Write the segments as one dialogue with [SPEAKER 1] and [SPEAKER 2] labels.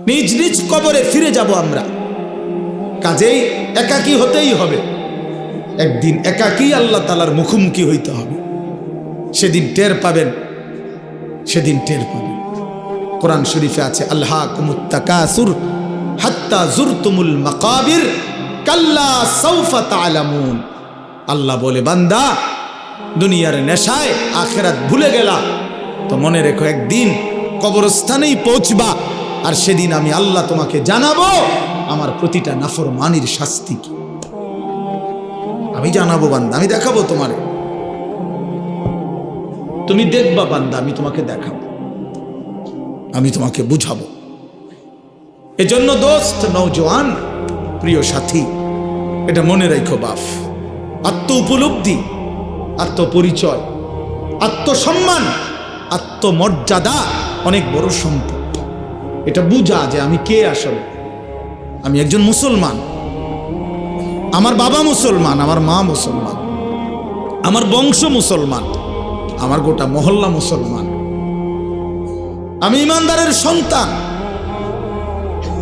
[SPEAKER 1] নিজ নিজ কবরে ফিরে যাব আমরা। কাজেই একাকী হতেই হবে, একদিন একাকী আল্লাহ তাআলার মুখোমুখি হইতে হবে। সেদিন টের পাবেন, সেদিন টের পাবেন। কোরআন শরীফে আছে, আলহাকুমুত তাকাসুর হাত্তা জুরতুমুল মাকাবির কাল্লা সাউফা তা'লামুন। আল্লাহ বলে, বান্দা দুনিয়ার নেশায় আখিরাত ভুলে গেলা তো মনে রেখো একদিন কবরস্থানেই পৌঁছবা, আর সেদিন আমি আল্লাহ তোমাকে জানাবো আমার প্রতিটা নাফরমানির শাস্তি কি। আমি জানাবো বান্দা, আমি দেখাবো তোমারে, তুমি দেখবা বান্দা, আমি তোমাকে দেখাবো, আমি তোমাকে বুঝাবো। এজন্য দোস্ত, নওজোয়ান, প্রিয় সাথী, এটা মনে রাখো বাপ, আত্ম উপলব্ধি, আত্মপরিচয়, আত্মসম্মান, আত্মমর্যাদা অনেক বড় সম্পদ। এটা বুঝা যে আমি কে আসলে। আমি একজন মুসলমান, আমার বাবা মুসলমান, আমার মা মুসলমান, আমার বংশ মুসলমান, আমার গোটা মহল্লা মুসলমান, আমি ইমানদারের সন্তান,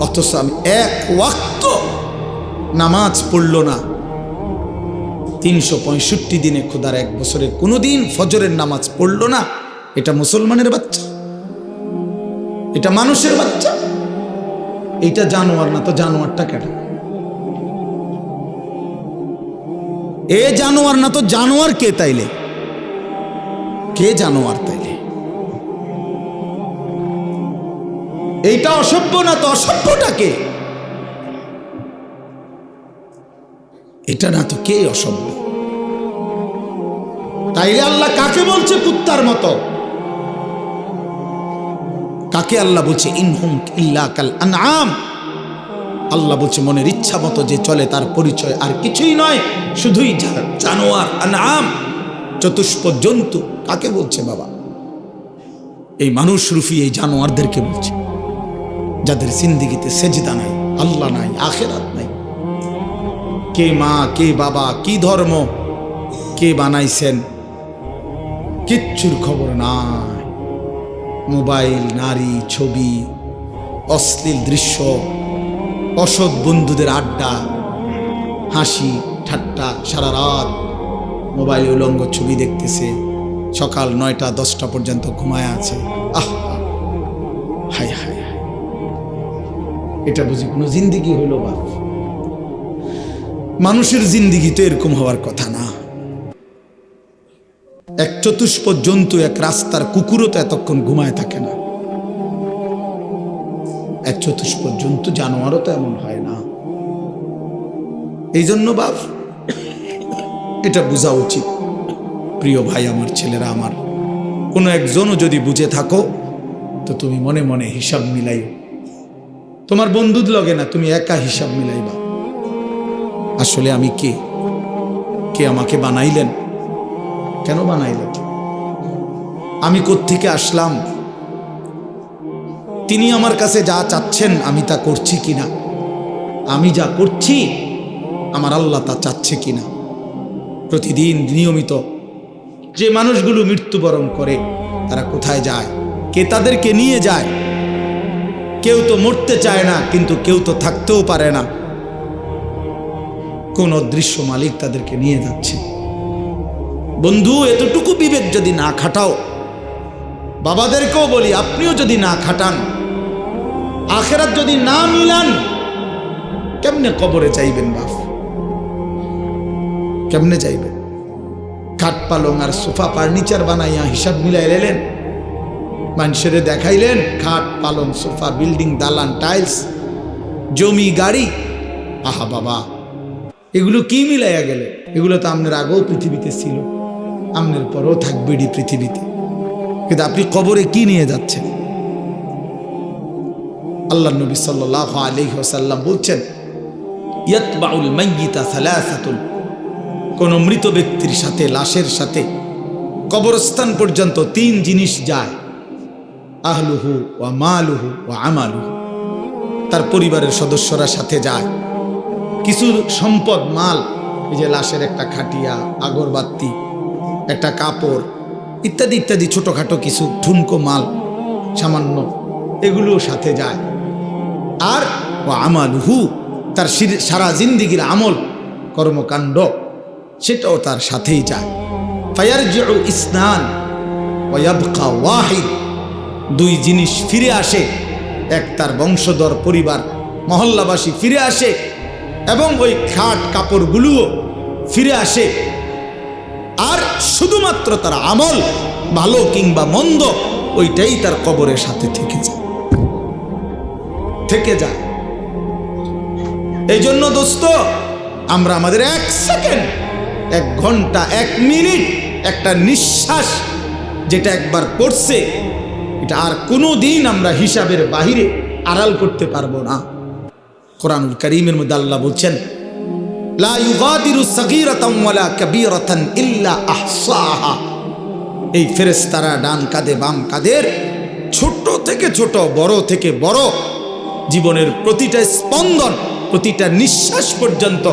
[SPEAKER 1] অথচ আমি এক ওয়াক্ত নামাজ পড়ল না। 365 দিনে খোদার এক বছরে কোনোদিন ফজরের নামাজ পড়ল না। এটা মুসলমানের বাচ্চা, এটা মানুষের বাচ্চা, এইটা জানোয়ার না তো জানোয়ারটা কেটে? এ জানোয়ার না তো জানোয়ার কে তাইলে? কে জানোয়ার তাইলে? এইটা অসভ্য না তো অসভ্যটা কে? এটা না তো কে অসভ্য? তাইলে আল্লাহ কাকে বলছে কুত্তার মতো? কাকে আল্লাহ বলছে ইনহুম ইল্লা কাল আনআম? আল্লাহ বলছে মনের ইচ্ছা মতো যে চলে তার পরিচয় আর কিছুই নয়, শুধুই জানোয়ার, আনআম, চতুষ্প জন্তু। কাকে বলছে বাবা? এই মানুষ রূপী এই জানোয়ারদেরকে বলছে, যাদের জিন্দেগিতে সেজদা নাই, আল্লাহ নাই, আখিরাত নাই। কে মা, কে বাবা, কি ধর্ম, কে বানাইছেন, কিচ্ছুর খবর নাই। মোবাইল, নারী, ছবি, অশ্লীল দৃশ্য, অসৎ বন্ধুদের আড্ডা, হাসি ঠাট্টা, সারা রাত মোবাইলে উলঙ্গ ছবি দেখতেছে, সকাল 9টা 10টা পর্যন্ত ঘুমায় আছে। আহ, হায় হায় হায়, এটা বুঝি কোনো জিন্দিগি হইল? বাপ, মানুষের জিন্দিগি তো এরকম হওয়ার কথা না। এক চতুষ্প জন্তু, এক রাস্তার কুকুরও তো এতক্ষণ ঘুমায় থাকে না। এক চতুষ্প জন্তু, জানোয়ারও তো এমন হয় না। এই জন্য বাপ, এটা বোঝা উচিত। প্রিয় ভাই আমার, ছেলেরা আমার, কোনো একজনও যদি বুঝে থাকো তো তুমি মনে মনে হিসাব মিলাই। তোমার বন্ধুর লগে না, তুমি একা হিসাব মিলাইবা। আসলে আমি কে? কে আমাকে বানাইলেন? কেন বানাইলেন? আমি কোত্থেকে আসলাম? তিনি আমার কাছে যা চাচ্ছেন আমি তা করছি কিনা? আমি যা করছি আমার আল্লাহ তা চাচ্ছে কিনা? প্রতিদিন নিয়মিত যে মানুষগুলো মৃত্যুবরণ করে তারা কোথায় যায়? কে তাদেরকে নিয়ে যায়? কেউ তো মরতে চায় না, কিন্তু কেউ তো থাকতেও পারে না। কোন অদৃশ্য মালিক তাদেরকে নিয়ে যাচ্ছে। বন্ধু, এতটুকু বিবেক যদি না খাটাও, বাবাদেরকেও বলি, আপনিও যদি না খাটান, আখিরাত যদি না মিলান, কেমনে কবরে যাইবেন বাপ? কেমনে যাইবেন? খাট পালং আর সোফা ফার্নিচার বানাইয়া হিসাব মিলাই এলেন, মানুষের দেখাইলেন খাট পালং সোফা, বিল্ডিং, দালান, টাইলস, জমি, গাড়ি। আহা বাবা, এগুলো কি মিলাইয়া গেলে? এগুলো তো আপনার আগেও পৃথিবীতে ছিল, আপনার পরেও থাকবে পৃথিবীতে, কিন্তু আপনি কবরে কি নিয়ে যাচ্ছেন? আল্লাহ নবী সাল্লাল্লাহু আলাইহি ওয়াসাল্লাম বলছেন, ইয়াতবাউল মাইয়িতা সালাসাতুল, কোন মৃত ব্যক্তির সাথে, লাশের সাথে কবরস্থান পর্যন্ত 3 জিনিস যায়। আহলুহু ওয়া মালুহু ওয়া আমালুহু, তার পরিবারের সদস্যরা সাথে যায়। কিছু সম্পদ, মাল, এই যে লাশের একটা খাটিয়া, আগরবাতি, একটা কাপড়, ইত্যাদি ইত্যাদি, ছোটখাটো কিছু ঠুনকো মাল সামান্য, এগুলোও সাথে যায়। আর ও আমালুহু, তার সারা জিন্দিগির আমল কর্মকাণ্ড সেটাও তার সাথেই যায়। ফায়ারজিউ ইসনান ওয়া ইয়াবকা ওয়াহিদ, দুই জিনিস ফিরে আসে, এক তার বংশধর পরিবার মহল্লাবাসী ফিরে আসে এবং ওই খাট কাপড়গুলোও ফিরে আসে, আর শুধুমাত্র তার আমল ভালো কিংবা মন্দ ওইটাই তার কবরের সাথে থেকে যায়। এই জন্য দোস্ত, আমরা আমাদের 1 সেকেন্ড, 1 ঘন্টা, 1 মিনিট, একটা নিঃশ্বাস যেটা একবার পড়ছে এটা আর কোনো দিন আমরা হিসাবের বাহিরে আড়াল করতে পারবো না। কোরআনুল কারীমের মধ্যে আল্লাহ বলছেন, লা ইউগাদিরু সাগীরাতান ওয়ালা কাবীরাতান ইল্লা আহসাহা। এই ফেরেশতারা ডান কাঁধে বাম কাঁধের ছোট থেকে ছোট, বড় থেকে বড় জীবনের প্রতিটা স্পন্দন, প্রতিটা নিঃশ্বাস পর্যন্ত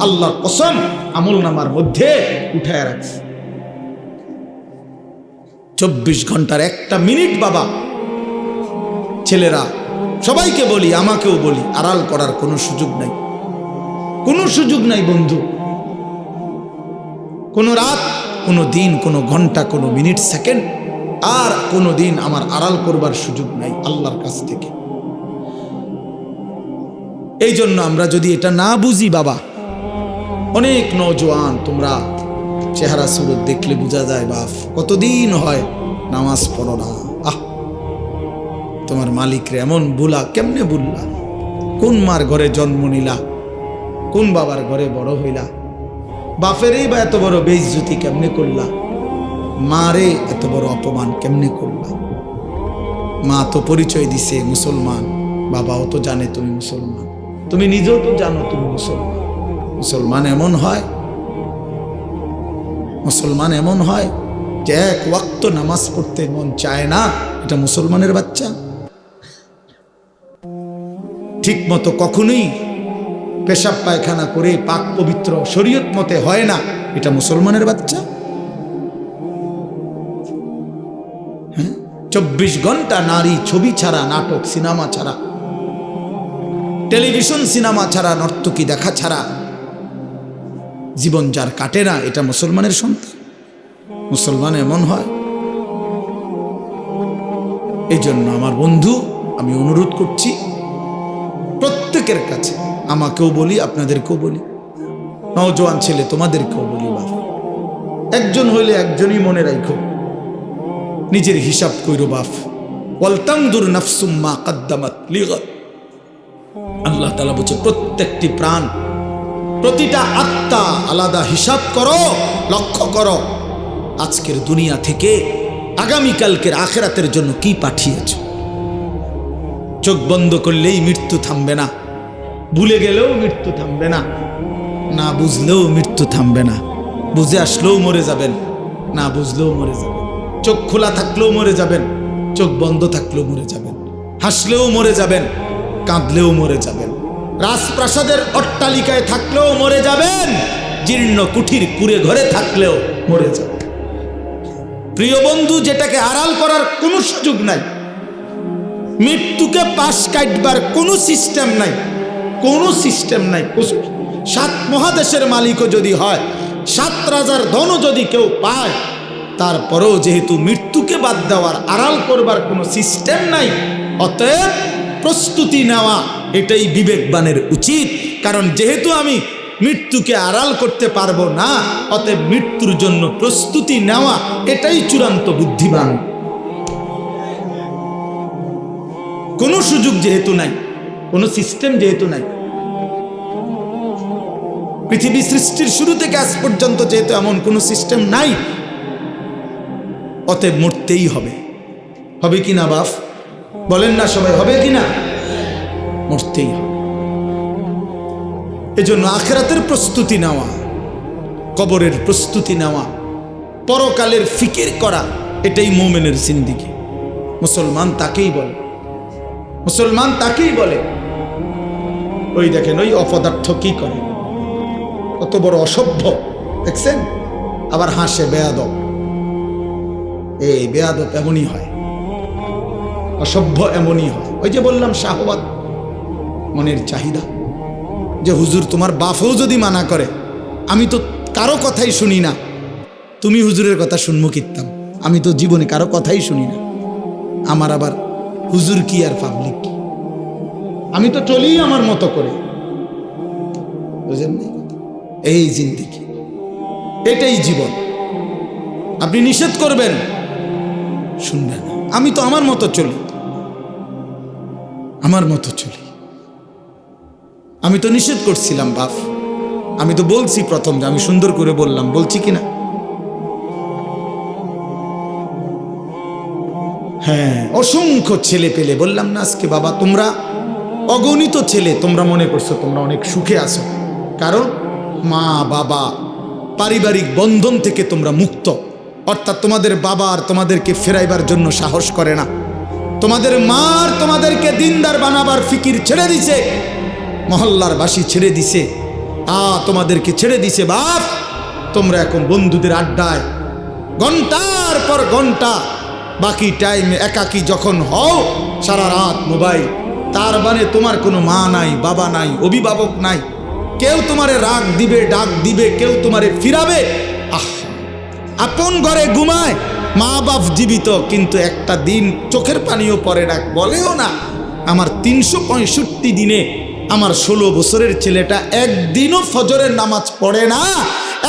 [SPEAKER 1] আল্লাহর কসম আমলনামার মধ্যে উঠায় রাখছে। 24 ঘন্টার 1টা মিনিট বাবা, ছেলেরা সবাইকে বলি, আমাকেও বলি, আড়াল করার কোনো সুযোগ নাই, কোনো সুযোগ নাই বন্ধু। কোনো রাত, কোনো দিন, কোনো ঘন্টা, কোনো মিনিট, সেকেন্ড আর কোনো দিন আমার আড়াল করবার সুযোগ নাই আল্লাহর কাছ থেকে। এই জন্য আমরা যদি এটা না বুঝি বাবা, অনেক নওজোয়ান তোমরা চেহারা সুরত দেখলে বোঝা যায় বাপ কতদিন হয় নামাজ পড়ো না। তোমার মালিকরে এমন বুলা, কেমনে বুললা? কোন মার ঘরে জন্ম নিলা? কোন বাবার ঘরে বড় হইলা? বাপেরই বা এত বড় বেইজ্জতি কেমনে করলা? মারে এত বড় অপমান কেমনে করলা? মা তো পরিচয় দিছে মুসলমান, বাবাও তো জানে তুমি মুসলমান, তুমি নিজেও তো জানো তুমি মুসলমান। মুসলমান এমন হয়, মুসলমান এমন হয় যে 1 ওয়াক্ত নামাজ পড়তে মন চায় না, এটা মুসলমানের বাচ্চা। ঠিক মতো কখনোই পেশাব পায়খানা করে পাক পবিত্র শরীয়ত মতে হয় না, এটা মুসলমানের বাচ্চা। 24 ঘন্টা নারী ছবি ছাড়া, নাটক সিনেমা ছাড়া, টেলিভিশন সিনেমা ছাড়া, নর্তকী দেখা ছাড়া জীবন যার কাটে না, এটা মুসলমানের সন্তান। মুসলমান এমন হয়। এই জন্য আমার বন্ধু, আমি অনুরোধ করছি প্রত্যেকের কাছে, আমাকেও বলি, আপনাদেরকেও বলি, নওজোয়ান ছেলে তোমাদেরকেও বলি, বাপ একজন হইলে একজনই মনে রাখো, নিজের হিসাব কইরো বাপ। ওয়ালতানজুর নাফসুম মা কদ্দামাত লিগাদ। আল্লাহ তাআলা বলছে প্রত্যেকটি প্রাণ, প্রতিটা আত্মা আলাদা হিসাব করো, লক্ষ্য করো আজকের দুনিয়া থেকে আগামীকালকের আখিরাতের জন্য কি পাঠিয়েছ। চোখ বন্ধ করলেই মৃত্যু থামবে না, ভুলে গেলেও মৃত্যু থামবে না, না বুঝলেও মৃত্যু থামবে না। বুঝে আসলেও মরে যাবেন, না বুঝলেও মরে যাবেন। চোখ খোলা থাকলেও মরে যাবেন, চোখ বন্ধ থাকলেও মরে যাবেন। হাসলেও মরে যাবেন, কাঁদলেও মরে যাবেন। রাজপ্রাসাদের অট্টালিকায় থাকলেও মরে যাবেন, জীর্ণ কুঠির কুঁড়ে ঘরে থাকলেও মরে যাবেন। প্রিয় বন্ধু, যেটাকে আড়াল করার কোনো সুযোগ নাই, মৃত্যুকে পাশ কাটবার কোনো সিস্টেম নাই, কোনো সিস্টেম নাই। 7 মহাদেশের মালিকও যদি হয়, 7 রাজার ধনও যদি কেউ পায়, তারপরেও যেহেতু মৃত্যুকে বাদ দেওয়ার, আড়াল করবার কোনো সিস্টেম নাই, অতএব প্রস্তুতি নেওয়া এটাই বিবেকবানের উচিত। কারণ যেহেতু আমি মৃত্যুকে আড়াল করতে পারবো না, অতএব মৃত্যুর জন্য প্রস্তুতি নেওয়া এটাই চূড়ান্ত বুদ্ধিমান। কোনো সুযোগ যেহেতু নাই, কোনো সিস্টেম যেহেতু নাই, পৃথিবী সৃষ্টির শুরু থেকে আজ পর্যন্ত যেহেতু এমন কোনো সিস্টেম নাই, অতএব মরতেই হবে। হবে কিনা বাপ বলেন না সবাই, হবে কিনা? মরতেই হবে। এজন্য আখিরাতের প্রস্তুতি নেওয়া, কবরের প্রস্তুতি নেওয়া, পরকালের ফিকির করা, এটাই মুমিনের জিন্দেগি। মুসলমান তাকেই বলে, মুসলমান তাকেই বলে। ওই দেখেন ওই অপদার্থ কি করে, কত বড় অসভ্য দেখছেন, আবার হাসে বেয়াদব। এই বেয়াদব এমনই হয়, অসভ্য এমনই হয়। ওই যে বললাম শাহওয়াত, মনের চাহিদা, যে হুজুর তোমার বাপও যদি মানা করে, আমি তো কারো কথাই শুনি না, তুমি হুজুরের কথা শুনবো কিতাম, আমি তো জীবনে কারো কথাই শুনি না, আমার আবার হুজুর কি আর পাবলিক কি, আমি তো চলি আমার মতো করে। বুঝেন নাই? এই জিন্দেগি, এটাই জীবন। আপনি নিষেধ করবেন, শুনবেন না। আমি তো আমার মতো চলি, আমার মতো চলি। আমি তো নিষেধ করছিলাম বাপ, আমি তো বলছি প্রথম যে আমি সুন্দর করে বললাম, বলছি কিনা? হ্যাঁ, অসংখ্য ছেলে পেলে বললাম না আজকে, বাবা তোমরা অগণিত ছেলে, তোমরা মনে করছো তোমরা অনেক সুখে আছো, কারণ মা বাবা পারিবারিক বন্ধন থেকে তোমরা মুক্ত। অর্থাৎ তোমাদের বাবা আর তোমাদেরকে ফেরাইবার জন্য সাহস করে না, তোমাদের মা আর তোমাদেরকে দিনদার বানাবার ফিকির ছেড়ে দিছে, মহল্লার বাসী ছেড়ে দিছে, তোমাদেরকে ছেড়ে দিছে। বাপ, তোমরা এখন বন্ধুদের আড্ডায় ঘন্টার পর ঘন্টা, বাকি টাইমে একাকী যখন হও সারা রাত মোবাইল। তার মানে তোমার কোনো মা নাই, বাবা নাই, অভিভাবক নাই, কেউ তোমারে রাগ দিবে, ডাক দিবে, কেউ তোমারে ফিরাবে। আপন ঘরে ঘুমায়, মা বাপ জীবিত, কিন্তু একটা দিন চোখের পানিও পড়ে না, বলেও না। আমার 365 দিনে আমার 16 বছরের ছেলেটা একদিনও ফজরের নামাজ পড়ে না।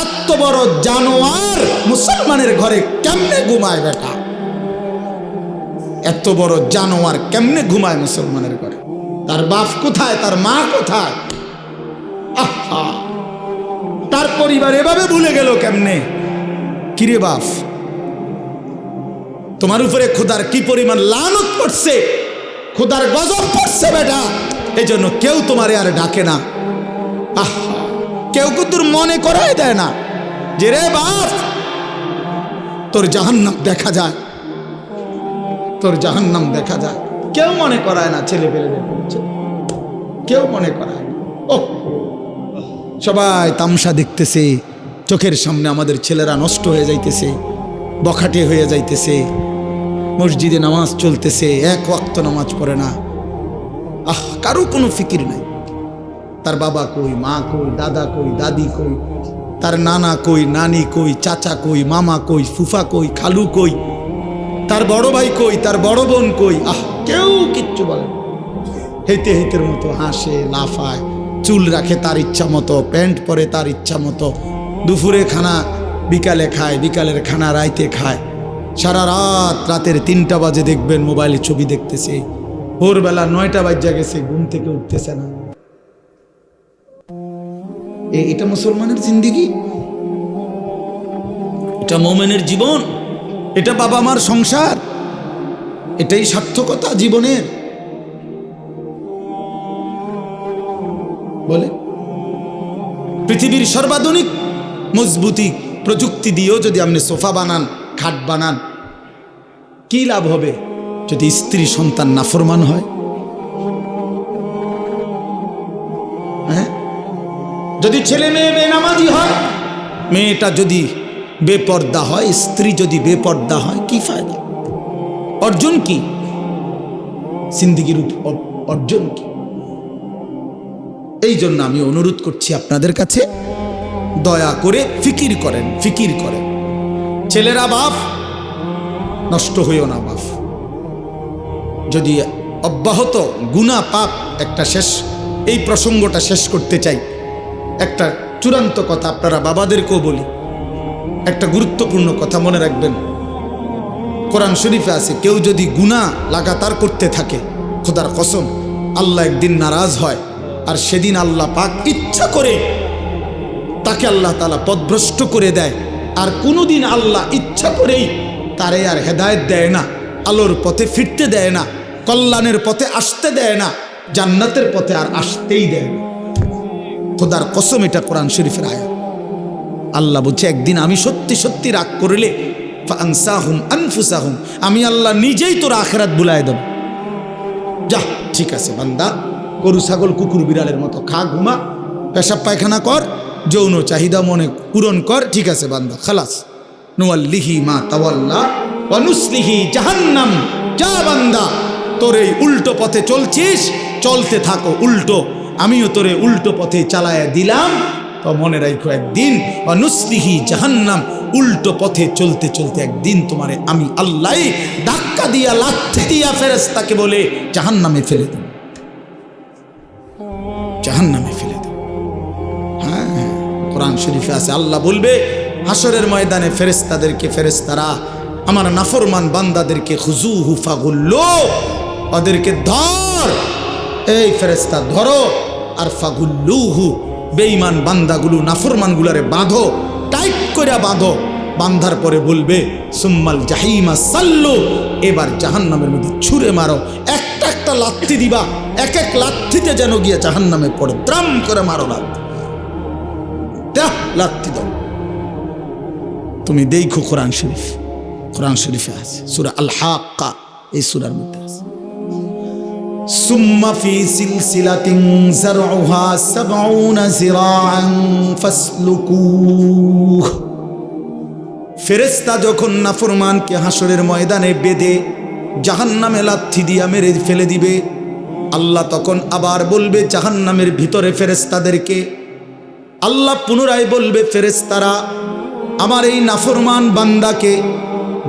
[SPEAKER 1] এত বড় জানোয়ার মুসলমানের ঘরে কেমনে ঘুমায় বেটা? এত বড় জানোয়ার কেমনে ঘুমায় মুসলমানের ঘরে? তার বাপ কোথায়? তার মা কোথায়? আহা, তার পরিবার এভাবে ভুলে গেল কেমনে? কিরে বাপ, তোমার উপরে খোদার কি পরিমাণ লানত পড়ছে, খোদার গজব পড়ছে বেটা। এই জন্য কেউ তোমারে আর ডাকে না। আহা, কেউ কিন্তু মনে করাই দেয় না যে রে বাপ তোর জাহান্নাম দেখা যায়, তোর জাহান্নাম দেখা যায়। কেউ মনে করায় না, ছেলে পেলে কেউ মনে করায় না। ও সবাই তামসা দেখতেছে, চোখের সামনে আমাদের ছেলেরা নষ্ট হয়ে যাইতেছে, বখাটে হয়ে যাইতেছে, মসজিদে নামাজ চলতেছে, এক ওয়াক্ত নামাজ পড়ে না। কারো কোনো ফিকির নাই। তার বাবা কই, মা কই, দাদা কই, দাদি কই, তার নানা কই, নানি কই, চাচা কই, মামা কই, ফুফা কই, খালু কই, তার বড় ভাই কই, তার বড় বোন কই। কেউ কিচ্ছু বলে না। হেঁটে হেঁটের মতো হাসে, লাফায়, চুল রাখে তার ইচ্ছা মতো, প্যান্ট পরে তার ইচ্ছা মতো, দুপুরে খানা বিকালে খায়, বিকালের খানা রাইতে খায়, সারা রাত, রাতের 3টা বাজে দেখবেন মোবাইলে ছবি দেখতেছে, ভোরবেলা 9টা বাজে গেছে, ঘুম থেকে উঠতেছে না। এটা মুসলমানের জিন্দেগি? এটা মুমিনের জীবন? এটা বাবা মার সংসার? এটাই সার্থকতা জীবনের? বলে পৃথিবীর সর্বাধুনিক মজবুতি প্রযুক্তি দিয়েও যদি আপনি সোফা বানান, খাট বানান, কি লাভ হবে যদি স্ত্রী সন্তান নাফরমান হয়? হ্যাঁ, যদি ছেলে মেয়ে বেনামাজি হয়, মেয়েটা যদি বেপর্দা হয়, স্ত্রী যদি বেপর্দা হয়, কি ফায়দা? অর্জন কি জিন্দেগির অর্জন কি? এই জন্য আমি অনুরোধ করছি আপনাদের কাছে, দয়া করে ফিকির করেন, ফিকির করেন। ছেলেরা বাপ, নষ্ট হইও না বাপ। যদি অব্যাহত গুনাহ পাপ, একটা শেষ, এই প্রসঙ্গটা শেষ করতে চাই। একটা চূড়ান্ত কথা আপনারা বাবাদেরকেও বলি, একটা গুরুত্বপূর্ণ কথা মনে রাখবেন। কোরআন শরীফে আছে, কেউ যদি গুনাহ লাগাতার করতে থাকে, খোদার কসম আল্লাহ একদিন নারাজ হয়, আর সেদিন আল্লাহ পাক ইচ্ছা করে তাকে আল্লাহ তাআলা পথভ্রষ্ট করে দেয়। আর কোনোদিন আল্লাহ ইচ্ছা করেই তারে আর হেদায়েত দেয় না, আলোর পথে ফিরতে দেয় না, কল্যাণের পথে আসতে দেয় না, জান্নাতের পথে আর আসতেই দেয় না। খোদার কসম, এটা কোরআন শরীফের আয়াত। আল্লাহ বলছে, একদিন আমি সত্যি সত্যি রাগ করলে ফাআনসাহুম আনফুসাহুম, আমি আল্লাহ নিজেই তোর আখিরাত ভুলায় দেব। যা, ঠিক আছে বান্দা, গরু ছাগল কুকুর বিড়ালের মতো খা, ঘুমা, পেশাব পায়খানা কর, যৌন চাহিদা মনে পূরণ কর, ঠিক আছে বান্দা, খালাস। নুয়াল্লিহি মা তাওয়াল্লা ওয়া নুসলিহি জাহান্নাম। যা বান্দা, তোর এই উল্টো পথে চলছিস, চলতে থাকো উল্টো, আমিও তোরে উল্টো পথে চালায়া দিলাম। তো মনে রাখো একদিন নুসলিহি জাহান্নাম, উল্টো পথে চলতে চলতে একদিন তোমারে আমি আল্লাহ ধাক্কা দিয়া লাথি দিয়া ফেরেশতাকে বলে জাহান্নামে ফেলে দেব, জাহান্নামে ফেলে দেব। হ্যাঁ, কোরআন শরীফে আছে, আল্লাহ বলবে হাসরের ময়দানে ফেরেশতাদেরকে, ফেরেশতারা আমার নাফরমান বান্দাদেরকে খুজুহু ফাগুল্লু, ওদেরকে ধর, এই ফেরেশতা ধরো, আর ফাগুল্লুহু বেঈমান বান্দাগুলো নাফরমানগুলারে বাঁধো, টাইট করে বাঁধো। বাঁধার পরে বলবে সুম্মাল জাহিমা সাল্লু, এবার জাহান্নামের মধ্যে ছুঁড়ে মারো, একটা একটা লাথি দিবা, এক এক লাথিতে যেন গিয়ে জাহান্নামে পড়ে, দ্রাম করে মারো লাথি, লাথি দাও। তুমি দেখো কোরআন শরীফ, কোরআন শরীফে আছে সূরা আল হাক্কা, এই সূরার মধ্যে আছে সুম্মা ফি সিলসিলাতিন যারউহা ৭০ যিরাআন ফাসলুকুহ। ফেরেশতা যখন নাফরমানকে হাসরের ময়দানে বেঁধে জাহান্নামে লাথি দিয়া মেরে ফেলে দিবে, আল্লাহ তখন আবার বলবে জাহান্নামের ভিতরে ফেরেশতাদেরকে, আল্লাহ পুনরায় বলবে ফেরেশতারা আমার এই নাফরমান বান্দাকে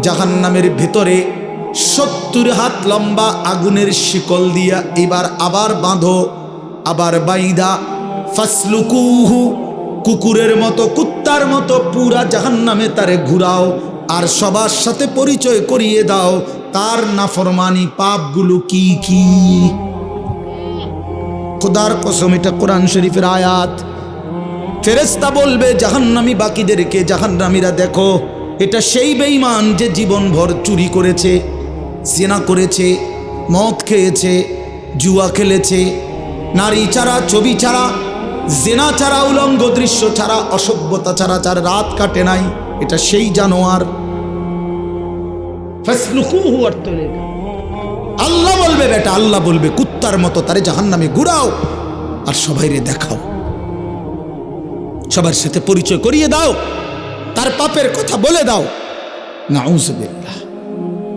[SPEAKER 1] জাহান্নামের ভিতরে ৭০ হাত লম্বা আগুনের শিকল দিয়া এবার আবার বাঁধো, আবার বাইদা ফাসলুকুহু, কুকুরের মতো কুত্তার মতো পুরা জাহান্নামে তারে ঘুরাও, আর সবার সাথে পরিচয় করিয়ে দাও তার নাফরমানি পাপগুলো কি কি। খোদার কসম, এটা কোরআন শরীফের আয়াত। ফেরেশতা বলবে জাহান্নামী বাকিদেরকে, জাহান্নামীরা দেখো এটা সেই বেঈমান যে জীবনভর চুরি করেছে, জিনা করেছে, মদ খেয়েছে, জুয়া খেলেছে, নারী ছাড়া, ছবি ছাড়া, জিনা ছাড়া, উলঙ্গ দৃশ্য ছাড়া, অসভ্যতা ছাড়া যার রাত কাটে নাই, এটা সেই জানোয়ার। ফাসলুকুহু অর্থ লেখা। আল্লাহ বলবে বেটা, আল্লাহ বলবে কুত্তার মতো তারে জাহান্নামে ঘুরাও আর সবাইরে দেখাও, সবার সাথে পরিচয় করিয়ে দাও, তার পাপের কথা বলে দাও। নাউযুবিল্লাহ।